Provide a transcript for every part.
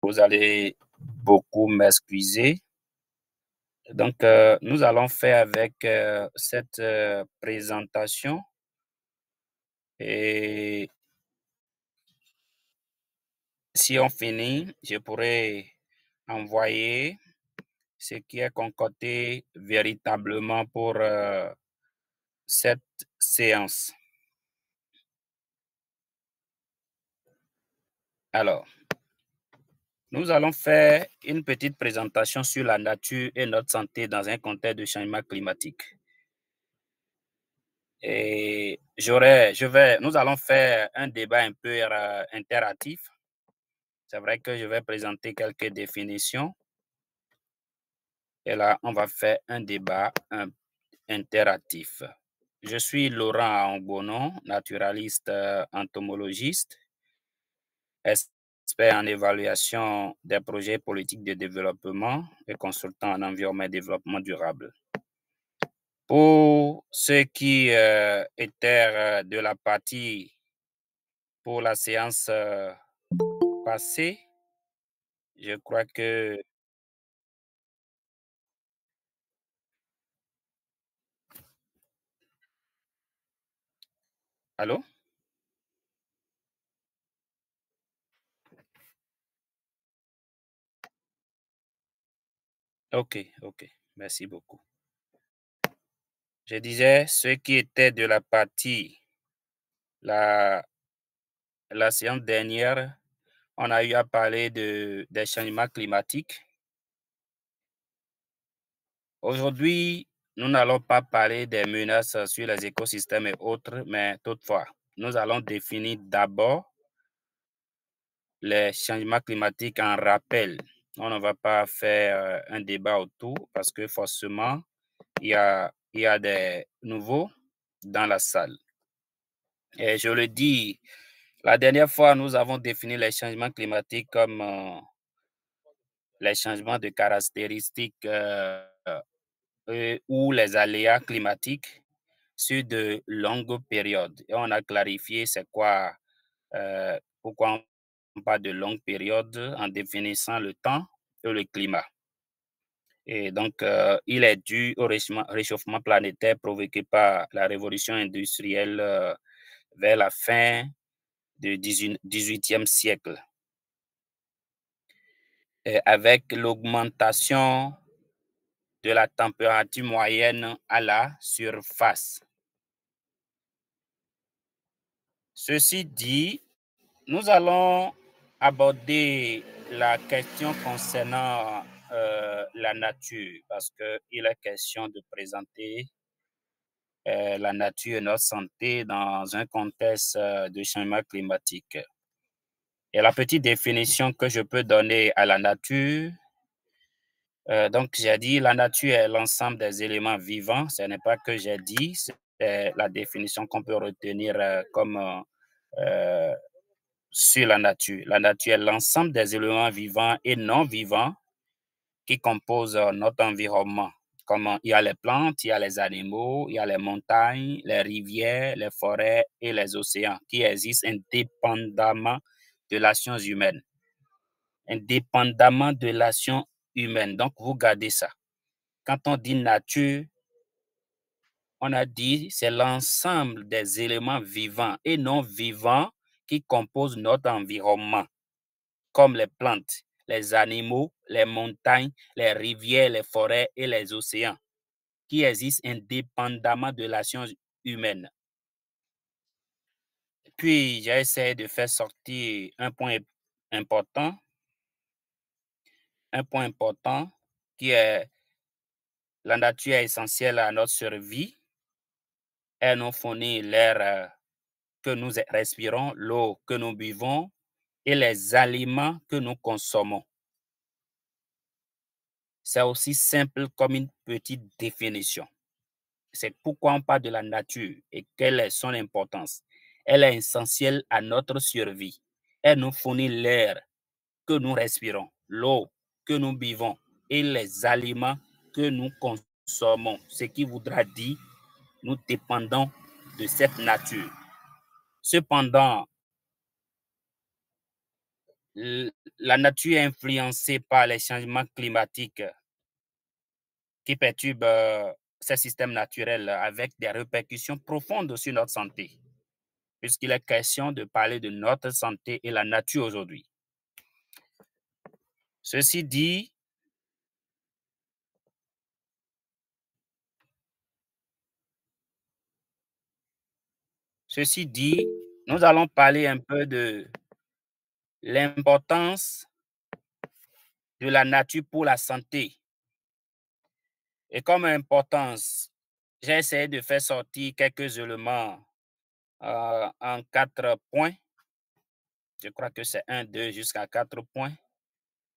Vous allez beaucoup m'excuser. Donc, nous allons faire avec cette présentation et si on finit, je pourrais envoyer ce qui est concocté véritablement pour cette séance. Alors, nous allons faire une petite présentation sur la nature et notre santé dans un contexte de changement climatique. Et nous allons faire un débat un peu interactif. C'est vrai que je vais présenter quelques définitions. Et là, on va faire un débat interactif. Je suis Laurent Angbonon, naturaliste entomologiste, expert en évaluation des projets politiques de développement et consultant en environnement et développement durable. Pour ceux qui étaient de la partie pour la séance passée, je crois que... Allô? Ok, merci beaucoup. Je disais, ceux qui étaient de la partie, la séance dernière, on a eu à parler des changements climatiques. Aujourd'hui, nous n'allons pas parler des menaces sur les écosystèmes et autres, mais toutefois, nous allons définir d'abord les changements climatiques en rappel. On ne va pas faire un débat autour parce que forcément, il y a des nouveaux dans la salle. Et je le dis, la dernière fois, nous avons défini les changements climatiques comme les changements de caractéristiques ou les aléas climatiques sur de longues périodes. Et on a clarifié c'est quoi, pourquoi on parle de longues périodes en définissant le temps et le climat. Et donc, il est dû au réchauffement planétaire provoqué par la révolution industrielle vers la fin du 18e siècle. Et avec l'augmentation de la température moyenne à la surface. Ceci dit, nous allons aborder la question concernant la nature parce qu'il est question de présenter la nature et notre santé dans un contexte de changement climatique. Et la petite définition que je peux donner à la nature, donc j'ai dit la nature est l'ensemble des éléments vivants, ce n'est pas que j'ai dit, c'est la définition qu'on peut retenir comme sur la nature. La nature est l'ensemble des éléments vivants et non vivants qui composent notre environnement. Comme il y a les plantes, il y a les animaux, il y a les montagnes, les rivières, les forêts et les océans qui existent indépendamment de l'action humaine. Indépendamment de l'action humaine. Donc, vous gardez ça. Quand on dit nature, on a dit c'est l'ensemble des éléments vivants et non vivants qui composent notre environnement, comme les plantes, les animaux, les montagnes, les rivières, les forêts et les océans, qui existent indépendamment de l'action humaine. Puis, j'ai essayé de faire sortir un point important qui est la nature est essentielle à notre survie. Elle nous fournit l'air que nous respirons, l'eau que nous buvons et les aliments que nous consommons. C'est aussi simple comme une petite définition. C'est pourquoi on parle de la nature et quelle est son importance. Elle est essentielle à notre survie. Elle nous fournit l'air que nous respirons, l'eau que nous buvons et les aliments que nous consommons. Ce qui voudra dire nous dépendons de cette nature. Cependant, la nature est influencée par les changements climatiques qui perturbent ces systèmes naturels avec des répercussions profondes sur notre santé, puisqu'il est question de parler de notre santé et la nature aujourd'hui. Ceci dit, nous allons parler un peu de l'importance de la nature pour la santé. Et comme importance, j'ai essayé de faire sortir quelques éléments en 4 points. Je crois que c'est 1, 2 jusqu'à 4 points.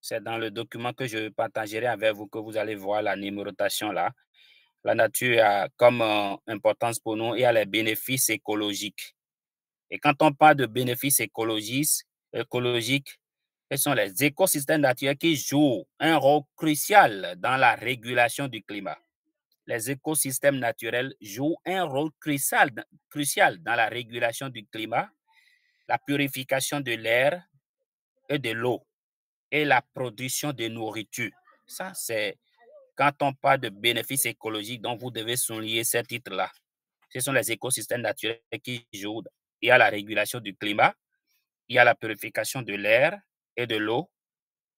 C'est dans le document que je partagerai avec vous que vous allez voir la numérotation là. La nature a comme importance pour nous, il y a les bénéfices écologiques. Et quand on parle de bénéfices écologiques, ce sont les écosystèmes naturels qui jouent un rôle crucial dans la régulation du climat. Les écosystèmes naturels jouent un rôle crucial dans la régulation du climat, la purification de l'air et de l'eau et la production de nourriture. Ça, c'est quand on parle de bénéfices écologiques, donc vous devez souligner ces titres-là. Ce sont les écosystèmes naturels qui jouent. Il y a la régulation du climat, il y a la purification de l'air et de l'eau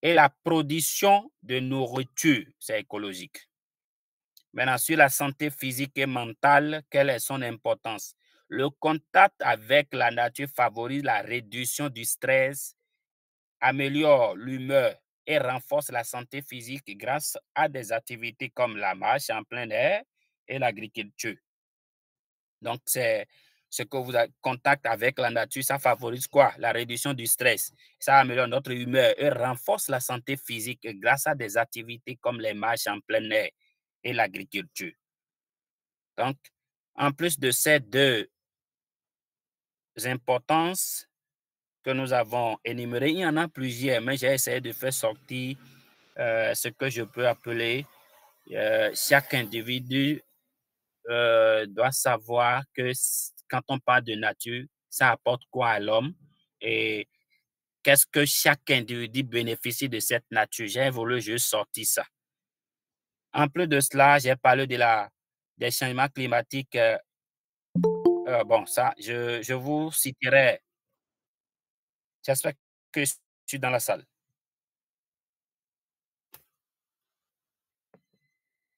et la production de nourriture, c'est écologique. Maintenant, sur la santé physique et mentale, quelle est son importance? Le contact avec la nature favorise la réduction du stress, améliore l'humeur et renforce la santé physique grâce à des activités comme la marche en plein air et l'agriculture. Donc, c'est ce que vous avez contact avec la nature, ça favorise quoi? La réduction du stress. Ça améliore notre humeur et renforce la santé physique grâce à des activités comme les marches en plein air et l'agriculture. Donc, en plus de ces deux importances que nous avons énumérées, il y en a plusieurs, mais j'ai essayé de faire sortir ce que je peux appeler chaque individu doit savoir que quand on parle de nature, ça apporte quoi à l'homme et qu'est-ce que chaque individu bénéficie de cette nature. J'ai voulu juste sortir ça. En plus de cela, j'ai parlé des changements climatiques. Bon, ça, je vous citerai. J'espère que je suis dans la salle.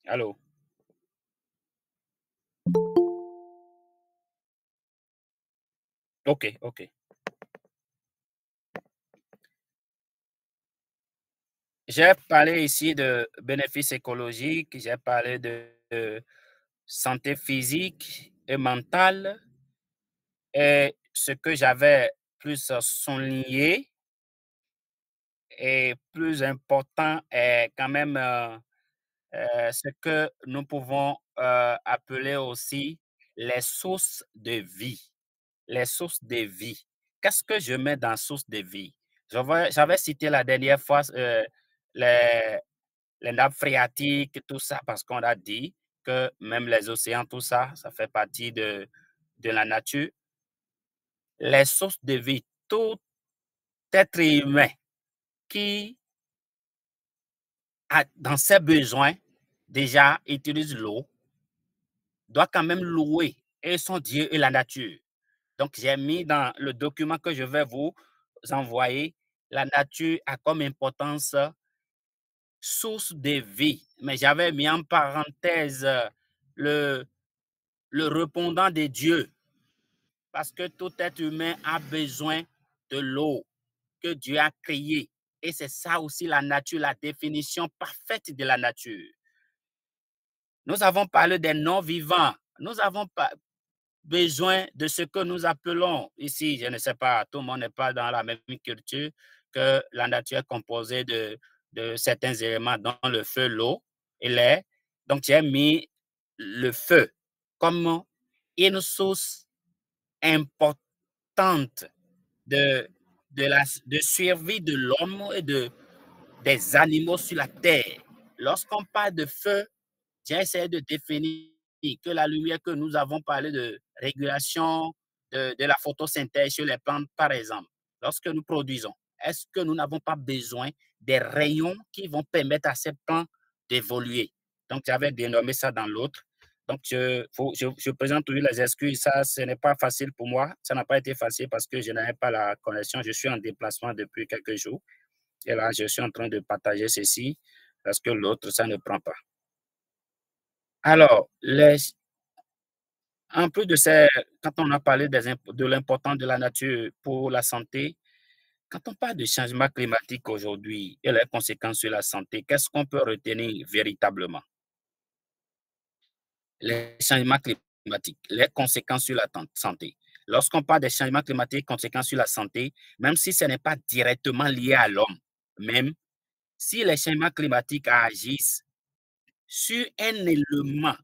Allô? OK, OK. J'ai parlé ici de bénéfices écologiques, j'ai parlé de santé physique et mentale. Et ce que j'avais plus souligné et plus important est quand même ce que nous pouvons appeler aussi les sources de vie. Les sources de vie. Qu'est-ce que je mets dans sources de vie? J'avais cité la dernière fois les, les nappes phréatiques, tout ça, parce qu'on a dit que même les océans, tout ça, ça fait partie de la nature. Les sources de vie, tout être humain qui a dans ses besoins déjà utilise l'eau, doit quand même louer et son Dieu et la nature. Donc, j'ai mis dans le document que je vais vous envoyer, la nature a comme importance source de vie. Mais j'avais mis en parenthèse le, le répondant de Dieu, parce que tout être humain a besoin de l'eau que Dieu a créée. Et c'est ça aussi la nature, la définition parfaite de la nature. Nous avons parlé des non-vivants. Nous avons besoin de ce que nous appelons ici, je ne sais pas, tout le monde n'est pas dans la même culture, que la nature est composée de certains éléments, dont le feu, l'eau et l'air. Donc, j'ai mis le feu comme une source importante de survie de l'homme et des animaux sur la terre. Lorsqu'on parle de feu, j'ai essayé de définir que la lumière que nous avons parlé de régulation de la photosynthèse chez les plantes, par exemple, lorsque nous produisons, est-ce que nous n'avons pas besoin des rayons qui vont permettre à ces plants d'évoluer? Donc, j'avais dénommé ça dans l'autre. Donc, je présente toujours les excuses. Ça, ce n'est pas facile pour moi. Ça n'a pas été facile parce que je n'avais pas la connexion. Je suis en déplacement depuis quelques jours. Et là, je suis en train de partager ceci parce que l'autre, ça ne prend pas. Alors, en plus de ça, quand on a parlé de l'importance de la nature pour la santé, quand on parle de changement climatique aujourd'hui et les conséquences sur la santé, qu'est-ce qu'on peut retenir véritablement? Les changements climatiques, les conséquences sur la santé. Lorsqu'on parle des changements climatiques, conséquences sur la santé, même si ce n'est pas directement lié à l'homme, même si les changements climatiques agissent sur un élément,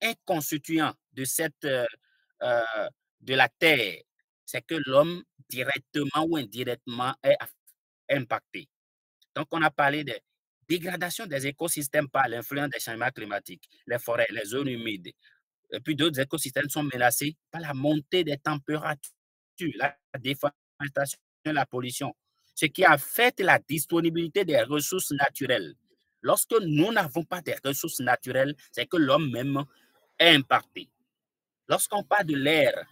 un constituant de euh, de la Terre, c'est que l'homme, directement ou indirectement, est impacté. Donc, on a parlé de dégradation des écosystèmes par l'influence des changements climatiques, les forêts, les zones humides. Et puis, d'autres écosystèmes sont menacés par la montée des températures, la déforestation, la pollution, ce qui affecte la disponibilité des ressources naturelles. Lorsque nous n'avons pas de ressources naturelles, c'est que l'homme même est impacté. Lorsqu'on parle de l'air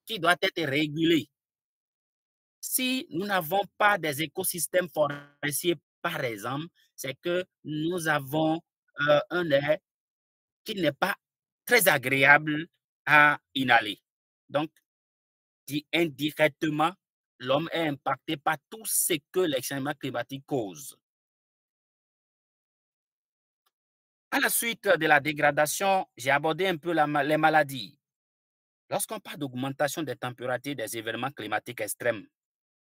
qui doit être régulé, si nous n'avons pas des écosystèmes forestiers, par exemple, c'est que nous avons un air qui n'est pas très agréable à inhaler. Donc, indirectement, l'homme est impacté par tout ce que les changements climatiques causent. À la suite de la dégradation, j'ai abordé un peu les maladies. Lorsqu'on parle d'augmentation des températures des événements climatiques extrêmes,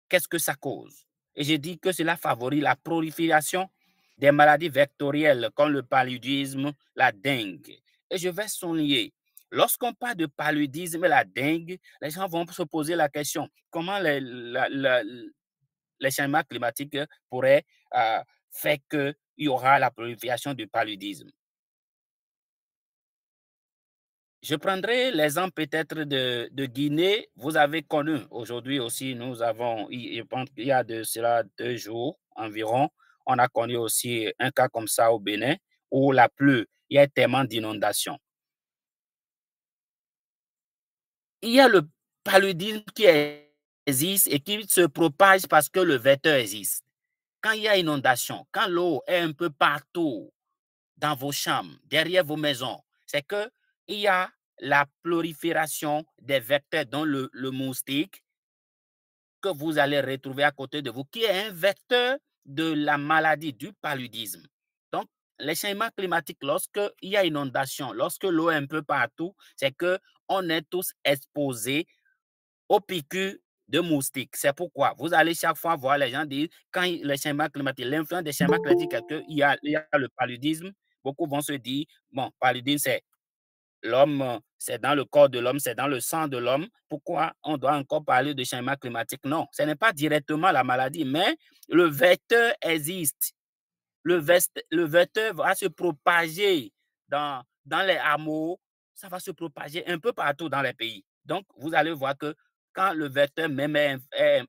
qu'est-ce que ça cause? Et j'ai dit que cela favorise la prolifération des maladies vectorielles comme le paludisme, la dengue. Et je vais souligner, lorsqu'on parle de paludisme et la dengue, les gens vont se poser la question, comment les changements climatiques pourraient faire qu'il y aura la prolifération du paludisme. Je prendrai l'exemple peut-être de Guinée. Vous avez connu aujourd'hui aussi, nous avons, je pense qu'il y a de cela 2 jours environ, on a connu aussi un cas comme ça au Bénin où la pluie, il y a tellement d'inondations. Il y a le paludisme qui existe et qui se propage parce que le vecteur existe. Quand il y a inondation, quand l'eau est un peu partout, dans vos chambres, derrière vos maisons, c'est qu'il y a la prolifération des vecteurs dont le moustique que vous allez retrouver à côté de vous, qui est un vecteur de la maladie du paludisme. Donc, les changements climatiques, lorsqu'il y a inondation, lorsque l'eau est un peu partout, c'est qu'on est tous exposés aux piqûres de moustiques. C'est pourquoi vous allez chaque fois voir les gens dire, quand les changements climatiques, l'influence des changements climatiques, il y a le paludisme, beaucoup vont se dire, bon, paludisme, c'est l'homme, c'est dans le corps de l'homme, c'est dans le sang de l'homme. Pourquoi on doit encore parler de changement climatique? Non, ce n'est pas directement la maladie, mais le vecteur existe. Le vecteur va se propager dans les hameaux, ça va se propager un peu partout dans les pays. Donc, vous allez voir que quand le vecteur même est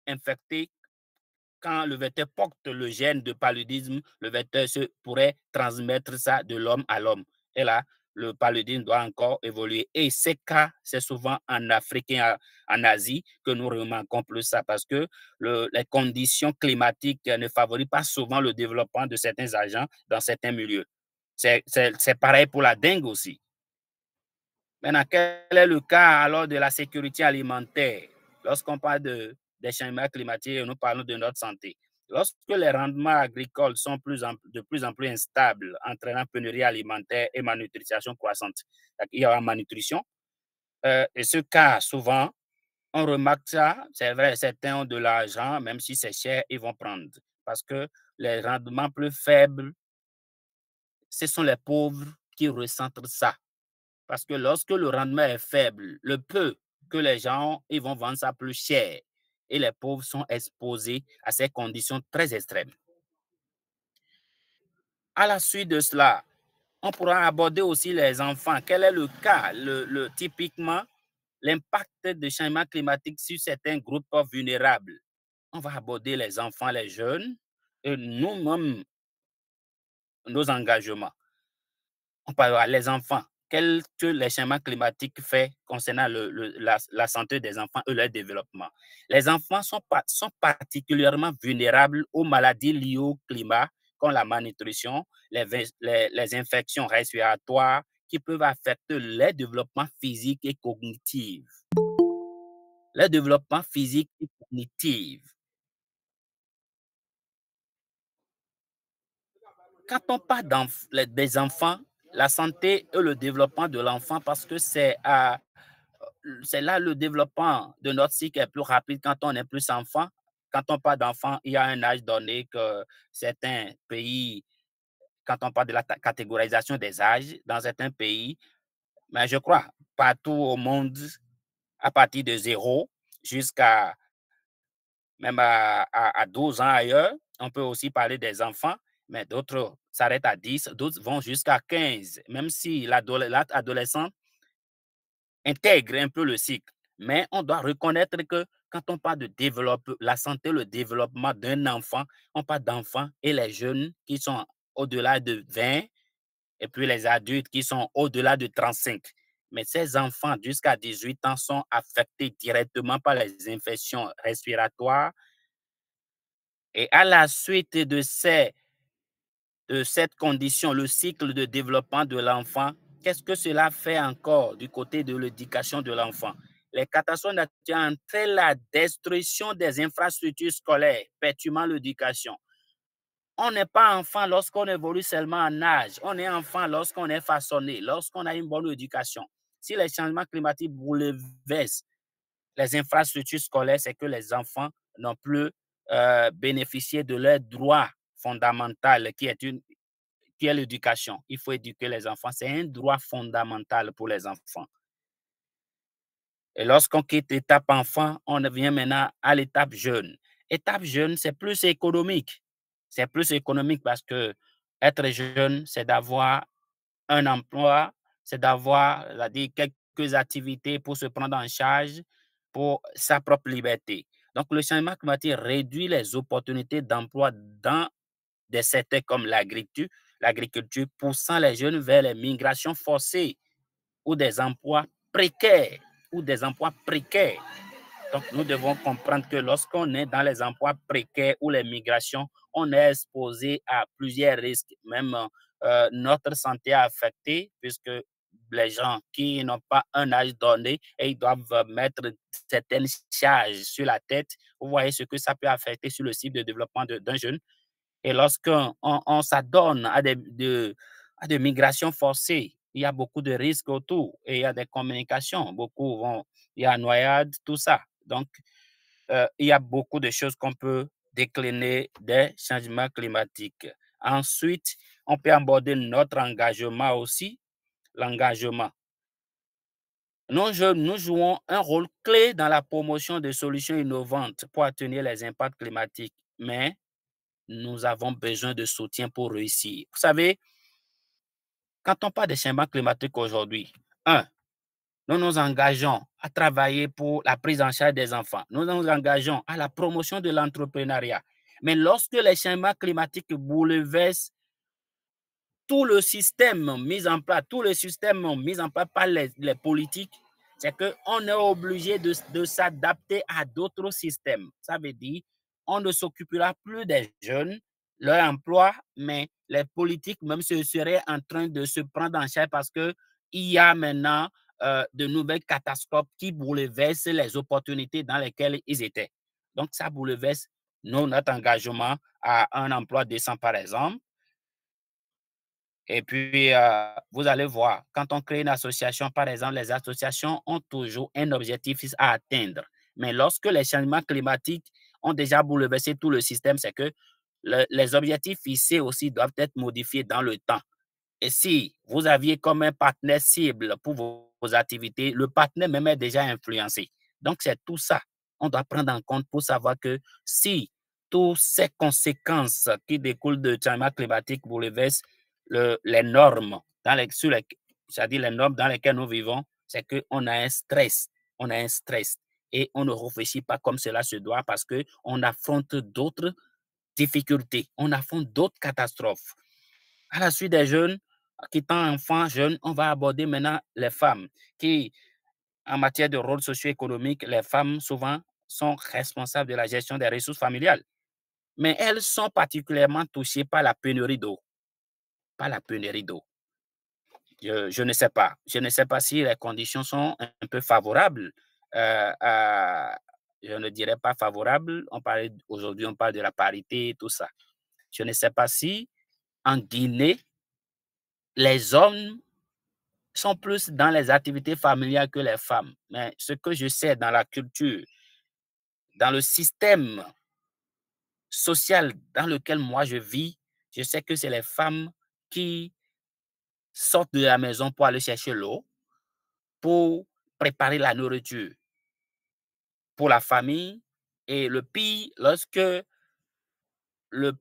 infecté, quand le vecteur porte le gène de paludisme, le vecteur pourrait transmettre ça de l'homme à l'homme. Et là, le paludisme doit encore évoluer. Et ces cas, c'est souvent en Afrique et en Asie que nous remarquons plus ça parce que les conditions climatiques ne favorisent pas souvent le développement de certains agents dans certains milieux. C'est pareil pour la dengue aussi. Maintenant, quel est le cas alors de la sécurité alimentaire lorsqu'on parle des changements climatiques et nous parlons de notre santé? Lorsque les rendements agricoles sont de plus en plus instables, entraînant pénurie alimentaire et malnutrition croissante, il y aura malnutrition. Et ce cas, souvent, on remarque ça, c'est vrai, certains ont de l'argent, même si c'est cher, ils vont prendre. Parce que les rendements plus faibles, ce sont les pauvres qui ressentent ça. Parce que lorsque le rendement est faible, le peu que les gens ils vont vendre ça plus cher et les pauvres sont exposés à ces conditions très extrêmes. À la suite de cela, on pourra aborder aussi les enfants. Quel est le cas, typiquement, l'impact des changements climatiques sur certains groupes vulnérables? on va aborder les enfants, les jeunes, et nous-mêmes, nos engagements. On parlera les enfants. Quel que les changements climatiques fait concernant la santé des enfants et leur développement. Les enfants sont particulièrement vulnérables aux maladies liées au climat, comme la malnutrition, les infections respiratoires qui peuvent affecter leur développement physique et cognitif. Le développement physique et cognitif. Quand on parle des enfants, la santé et le développement de l'enfant, parce que c'est là le développement de notre cycle est plus rapide quand on est plus enfant. Quand on parle d'enfant, il y a un âge donné que certains pays, quand on parle de la catégorisation des âges, dans certains pays, mais je crois partout au monde, à partir de 0 jusqu'à même à 12 ans ailleurs, on peut aussi parler des enfants, mais d'autres s'arrêtent à 10, d'autres vont jusqu'à 15, même si l'adolescent intègre un peu le cycle. Mais on doit reconnaître que quand on parle de développer la santé, le développement d'un enfant, on parle d'enfants et les jeunes qui sont au-delà de 20 et puis les adultes qui sont au-delà de 35. Mais ces enfants jusqu'à 18 ans sont affectés directement par les infections respiratoires. Et à la suite de cette condition, le cycle de développement de l'enfant, qu'est-ce que cela fait encore du côté de l'éducation de l'enfant? Les catastrophes naturelles entraînent la destruction des infrastructures scolaires, perturbant l'éducation. On n'est pas enfant lorsqu'on évolue seulement en âge. On est enfant lorsqu'on est façonné, lorsqu'on a une bonne éducation. Si les changements climatiques bouleversent les infrastructures scolaires, c'est que les enfants n'ont plus bénéficié de leur droit fondamental qui est l'éducation. Il faut éduquer les enfants. C'est un droit fondamental pour les enfants. Et lorsqu'on quitte l'étape enfant, on vient maintenant à l'étape jeune. Étape jeune, c'est plus économique. C'est plus économique parce que être jeune, c'est d'avoir un emploi, c'est d'avoir quelques activités pour se prendre en charge pour sa propre liberté. Donc, le changement climatique réduit les opportunités d'emploi dans des secteurs comme l'agriculture, poussant les jeunes vers les migrations forcées ou des emplois précaires Donc, nous devons comprendre que lorsqu'on est dans les emplois précaires ou les migrations, on est exposé à plusieurs risques. Même notre santé est affectée puisque les gens qui n'ont pas un âge donné et ils doivent mettre certaines charges sur la tête. Vous voyez ce que ça peut affecter sur le cycle de développement d'un jeune. Et lorsqu'on s'adonne à des migrations forcées, il y a beaucoup de risques autour et il y a des communications. Il y a noyade, tout ça. Donc, il y a beaucoup de choses qu'on peut décliner des changements climatiques. Ensuite, on peut aborder notre engagement aussi, l'engagement. Nous jouons un rôle clé dans la promotion de solutions innovantes pour atténuer les impacts climatiques, mais nous avons besoin de soutien pour réussir. Vous savez, quand on parle des changements climatiques aujourd'hui, nous nous engageons à travailler pour la prise en charge des enfants. Nous nous engageons à la promotion de l'entrepreneuriat. Mais lorsque les changements climatiques bouleversent tout le système mis en place, par les politiques, c'est qu'on est obligé de s'adapter à d'autres systèmes. Ça veut dire on ne s'occupera plus des jeunes, leur emploi, mais les politiques même seraient en train de se prendre en charge parce qu'il y a maintenant de nouvelles catastrophes qui bouleversent les opportunités dans lesquelles ils étaient. Donc, ça bouleverse notre engagement à un emploi décent, par exemple. Et puis, vous allez voir, quand on crée une association, par exemple, les associations ont toujours un objectif à atteindre. Mais lorsque les changements climatiques ont déjà bouleversé tout le système, c'est que les objectifs fixés aussi doivent être modifiés dans le temps. Et si vous aviez comme un partenaire cible pour vos activités, le partenaire même est déjà influencé. Donc, c'est tout ça. On doit prendre en compte pour savoir que si toutes ces conséquences qui découlent de changement climatique bouleversent les normes, c'est-à-dire les normes dans lesquelles nous vivons, c'est qu'on a un stress. On a un stress. et on ne réfléchit pas comme cela se doit parce qu'on affronte d'autres difficultés, on affronte d'autres catastrophes. À la suite des jeunes, quittant enfants, jeunes, on va aborder maintenant les femmes qui, en matière de rôle socio-économique, les femmes souvent sont responsables de la gestion des ressources familiales. Mais elles sont particulièrement touchées par la pénurie d'eau. Par la pénurie d'eau. Je ne sais pas. Je ne sais pas si les conditions sont un peu favorables. Je ne dirais pas favorables. Aujourd'hui, on parle de la parité et tout ça. Je ne sais pas si en Guinée, les hommes sont plus dans les activités familiales que les femmes. Mais ce que je sais dans la culture, dans le système social dans lequel moi je vis, je sais que c'est les femmes qui sortent de la maison pour aller chercher l'eau, pour préparer la nourriture pour la famille. Et le pire, lorsque le,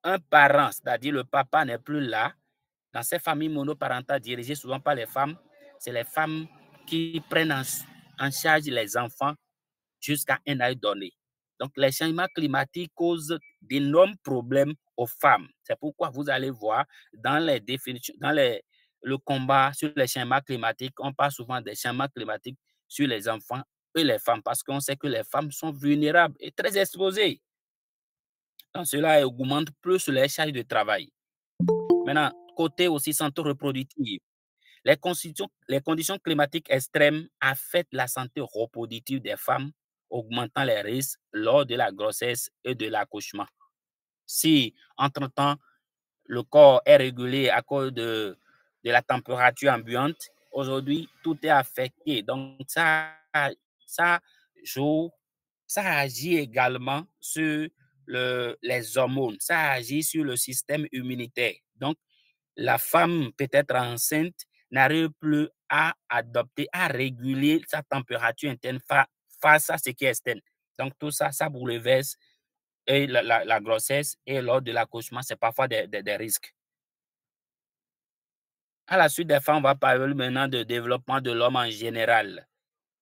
un parent, c'est-à-dire le papa, n'est plus là, dans ces familles monoparentales dirigées souvent par les femmes, c'est les femmes qui prennent en charge les enfants jusqu'à un âge donné. Donc, les changements climatiques causent d'énormes problèmes aux femmes. C'est pourquoi vous allez voir dans les définitions, le combat sur les changements climatiques, on parle souvent des changements climatiques sur les enfants et les femmes parce qu'on sait que les femmes sont vulnérables et très exposées. Donc, cela augmente plus les charges de travail. Maintenant, côté aussi santé reproductive, les conditions climatiques extrêmes affectent la santé reproductive des femmes, augmentant les risques lors de la grossesse et de l'accouchement. Si, entre-temps, le corps est régulé à cause de la température ambiante, aujourd'hui, tout est affecté. Donc, ça joue, ça agit également sur les hormones, ça agit sur le système immunitaire. Donc, la femme peut-être enceinte n'arrive plus à adopter, à réguler sa température interne face à ce qui est externe. Donc, tout ça, ça bouleverse et la grossesse et lors de l'accouchement, c'est parfois des risques. À la suite des femmes, on va parler maintenant de développement de l'homme en général.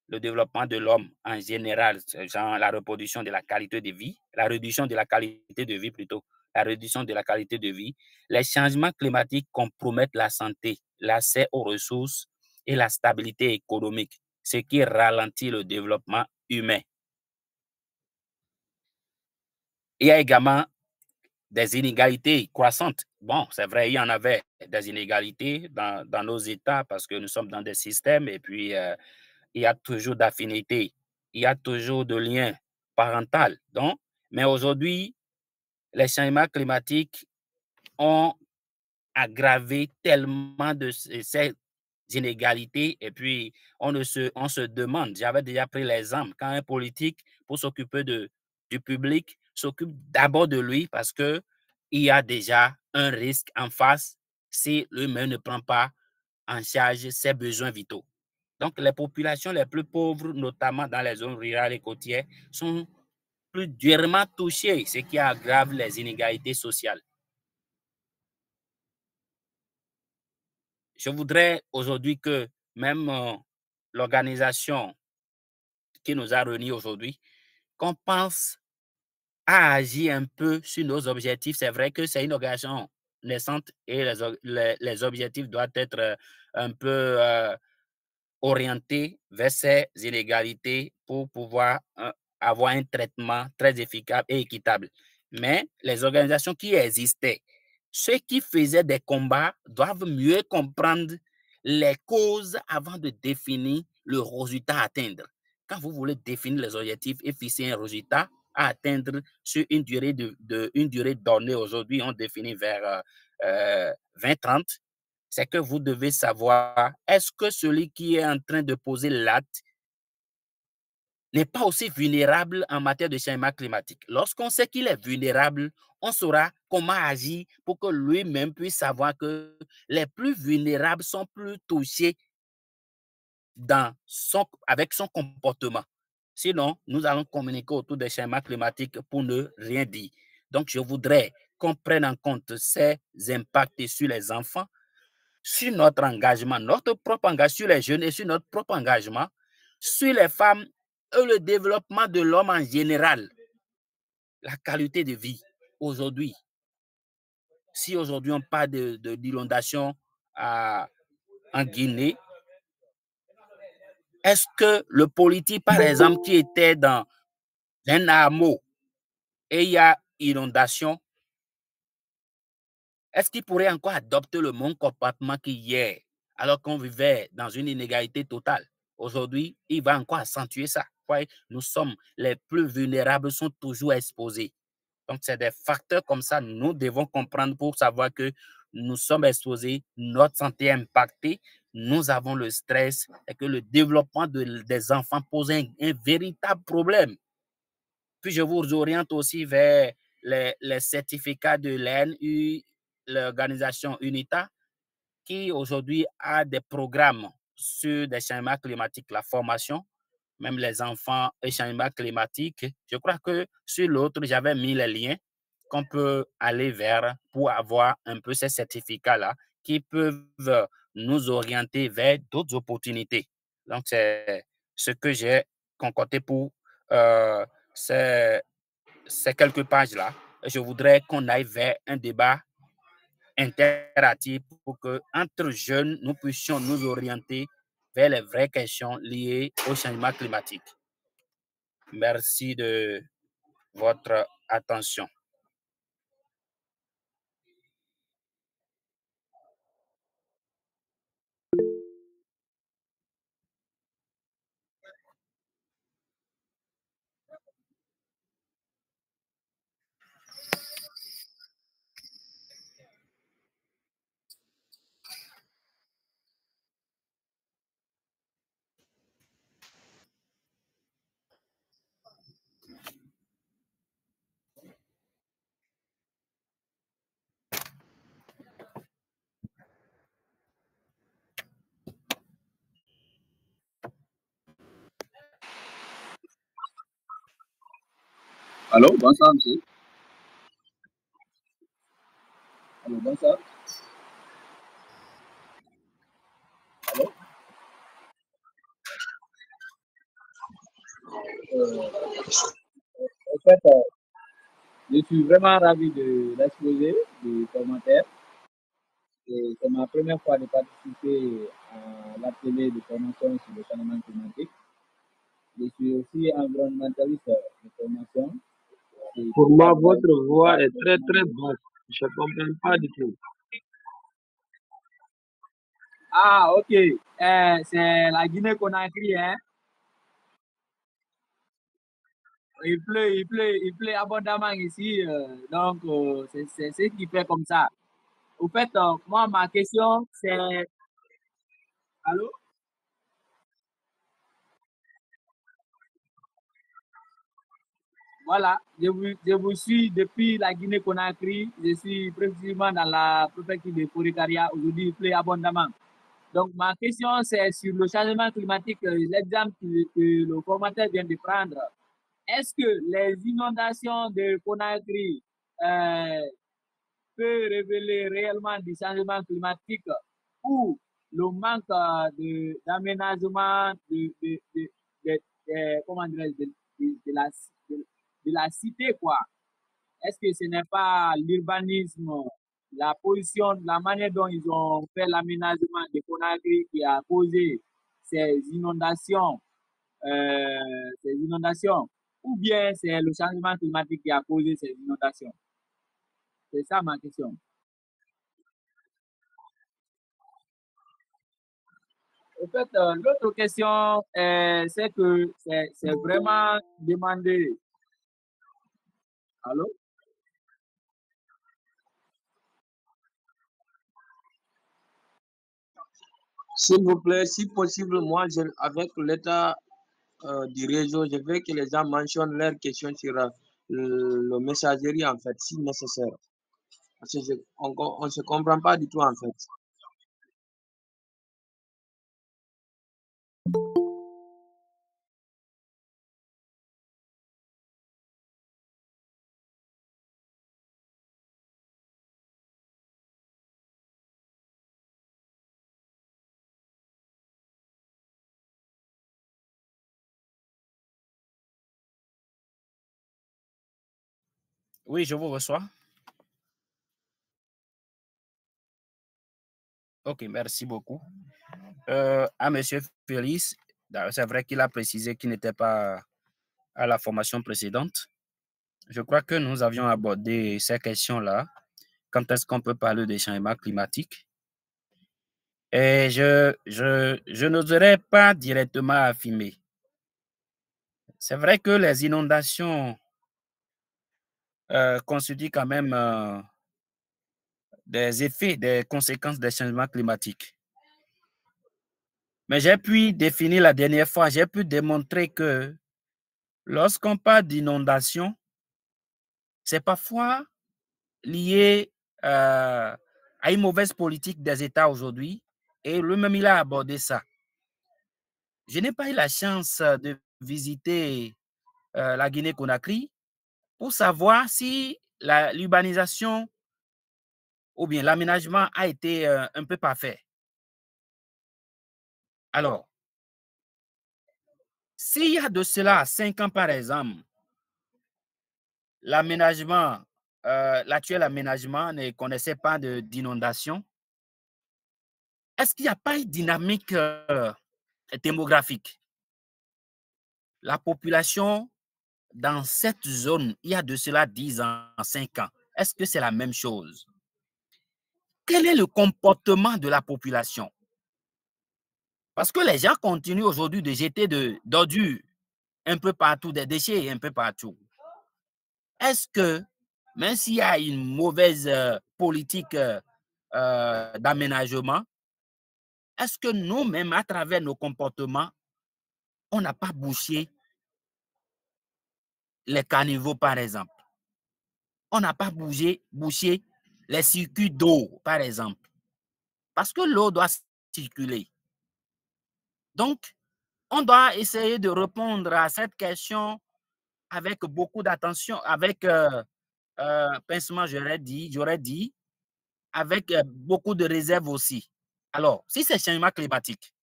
Le développement de l'homme en général, genre la reproduction de la qualité de vie, la réduction de la qualité de vie plutôt, la réduction de la qualité de vie. Les changements climatiques compromettent la santé, l'accès aux ressources et la stabilité économique, ce qui ralentit le développement humain. Il y a également des inégalités croissantes. Bon, c'est vrai, il y en avait des inégalités dans nos États parce que nous sommes dans des systèmes et puis il y a toujours d'affinités, il y a toujours de liens parentaux. Donc, mais aujourd'hui, les changements climatiques ont aggravé tellement de ces inégalités et puis on se demande, j'avais déjà pris l'exemple, quand un politique, pour s'occuper du public, s'occupe d'abord de lui parce qu'il y a déjà un risque en face si lui-même ne prend pas en charge ses besoins vitaux. Donc, les populations les plus pauvres, notamment dans les zones rurales et côtières, sont plus durement touchées, ce qui aggrave les inégalités sociales. Je voudrais aujourd'hui que même l'organisation qui nous a réunis aujourd'hui, qu'on pense à agir un peu sur nos objectifs. C'est vrai que c'est une organisation naissante et les objectifs doivent être un peu orientés vers ces inégalités pour pouvoir avoir un traitement très efficace et équitable. Mais les organisations qui existaient, ceux qui faisaient des combats doivent mieux comprendre les causes avant de définir le résultat à atteindre. Quand vous voulez définir les objectifs et fixer un résultat à atteindre sur une durée donnée, aujourd'hui, on définit vers 2030, c'est que vous devez savoir, est-ce que celui qui est en train de poser l'acte n'est pas aussi vulnérable en matière de changement climatique? Lorsqu'on sait qu'il est vulnérable, on saura comment agir pour que lui-même puisse savoir que les plus vulnérables sont plus touchés avec son comportement. Sinon, nous allons communiquer autour des changements climatiques pour ne rien dire. Donc, je voudrais qu'on prenne en compte ces impacts sur les enfants, sur notre engagement, notre propre engagement, sur les jeunes et sur notre propre engagement, sur les femmes et le développement de l'homme en général, la qualité de vie aujourd'hui. Si aujourd'hui on parle d'inondation en Guinée, est-ce que le politique, par exemple, qui était dans un hameau et il y a inondation, est-ce qu'il pourrait encore adopter le même comportement qu'hier, alors qu'on vivait dans une inégalité totale? Aujourd'hui, il va encore accentuer ça. Nous sommes les plus vulnérables, sont toujours exposés. Donc, c'est des facteurs comme ça, nous devons comprendre pour savoir que nous sommes exposés, notre santé est impactée, nous avons le stress et que le développement des enfants pose un véritable problème. Puis, je vous oriente aussi vers les certificats de l'ANU, l'organisation UNITA, qui aujourd'hui a des programmes sur des changements climatiques, la formation, même les enfants et changements climatiques. Je crois que sur l'autre, j'avais mis les liens qu'on peut aller vers pour avoir un peu ces certificats-là qui peuvent nous orienter vers d'autres opportunités. Donc, c'est ce que j'ai concocté pour ces quelques pages-là. Je voudrais qu'on aille vers un débat interactif pour que, entre jeunes, nous puissions nous orienter vers les vraies questions liées au changement climatique. Merci de votre attention. Allô, bonsoir, monsieur. Allô, bonsoir. Allô. En fait, je suis vraiment ravi de l'exposé, du commentaire. C'est ma première fois de participer à l'atelier de formation sur le changement climatique. Je suis aussi environnementaliste de formation. Pour moi, votre voix est très très basse. Je ne comprends pas du tout. Ah, ok. C'est la Guinée-Conakry, hein? Il pleut abondamment ici. Donc, c'est ce qui fait comme ça. Au fait, moi, ma question, c'est... Allô? Voilà, je vous suis depuis la Guinée-Conakry. Je suis précisément dans la préfecture de Forêt-Caria. Aujourd'hui, il pleut abondamment. Donc, ma question, c'est sur le changement climatique, l'exemple que le formateur vient de prendre. Est-ce que les inondations de Conakry peuvent révéler réellement du changement climatique ou le manque d'aménagement comment de la cité, quoi? Est-ce que ce n'est pas l'urbanisme, la pollution, la manière dont ils ont fait l'aménagement de Conakry qui a causé ces inondations, ou bien c'est le changement climatique qui a causé ces inondations? C'est ça ma question. En fait, l'autre question, c'est que c'est vraiment demandé. Allô? S'il vous plaît, si possible, moi, avec l'état du réseau, je veux que les gens mentionnent leurs questions sur le messagerie, en fait, si nécessaire. Parce que on ne se comprend pas du tout, en fait. Oui, je vous reçois. Ok, merci beaucoup. À M. Félix, c'est vrai qu'il a précisé qu'il n'était pas à la formation précédente. Je crois que nous avions abordé ces questions-là. Quand est-ce qu'on peut parler des changements climatiques? Et je n'oserais pas directement affirmer. C'est vrai que les inondations constituent quand même des effets, des conséquences des changements climatiques. Mais j'ai pu définir la dernière fois, j'ai pu démontrer que lorsqu'on parle d'inondation, c'est parfois lié à une mauvaise politique des États aujourd'hui. Et lui-même, il a abordé ça. Je n'ai pas eu la chance de visiter la Guinée-Conakry pour savoir si l'urbanisation ou bien l'aménagement a été un peu parfait. Alors, s'il y a de cela 5 ans, par exemple, l'aménagement, l'actuel aménagement ne connaissait pas d'inondation, est-ce qu'il n'y a pas une dynamique démographique? La population dans cette zone, il y a de cela 10 ans, 5 ans, est-ce que c'est la même chose? Quel est le comportement de la population? Parce que les gens continuent aujourd'hui de jeter d'ordures un peu partout, des déchets un peu partout. Est-ce que, même s'il y a une mauvaise politique d'aménagement, est-ce que nous-mêmes, à travers nos comportements, on n'a pas bouché les caniveaux, par exemple? On n'a pas bouché les circuits d'eau, par exemple? Parce que l'eau doit circuler. Donc, on doit essayer de répondre à cette question avec beaucoup d'attention, avec pincement, j'aurais dit, avec beaucoup de réserve aussi. Alors, si c'est changement climatique,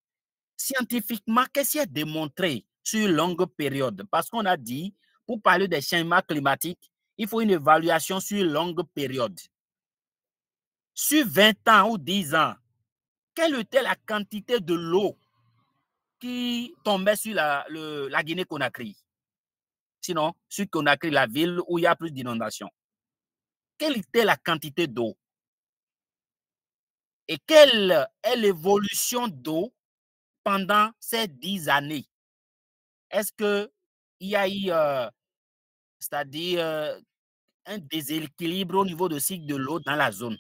scientifiquement, qu'est-ce qui est démontré sur une longue période? Parce qu'on a dit, pour parler des changements climatiques, il faut une évaluation sur une longue période. Sur 20 ans ou 10 ans, quelle était la quantité de l'eau qui tombait sur la Guinée-Conakry? Sinon, sur Conakry, la ville où il y a plus d'inondations. Quelle était la quantité d'eau? Et quelle est l'évolution d'eau pendant ces 10 années? Est-ce qu'il y a eu, c'est-à-dire un déséquilibre au niveau du cycle de l'eau dans la zone?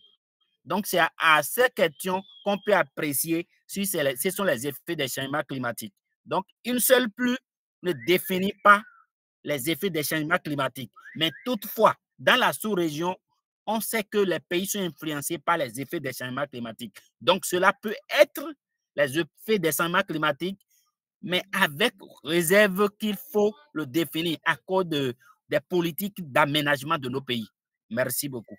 Donc, c'est à ces questions qu'on peut apprécier si ce sont les effets des changements climatiques. Donc, une seule pluie ne définit pas les effets des changements climatiques. Mais toutefois, dans la sous-région, on sait que les pays sont influencés par les effets des changements climatiques. Donc, cela peut être les effets des changements climatiques, mais avec réserve qu'il faut le définir à cause des politiques d'aménagement de nos pays. Merci beaucoup.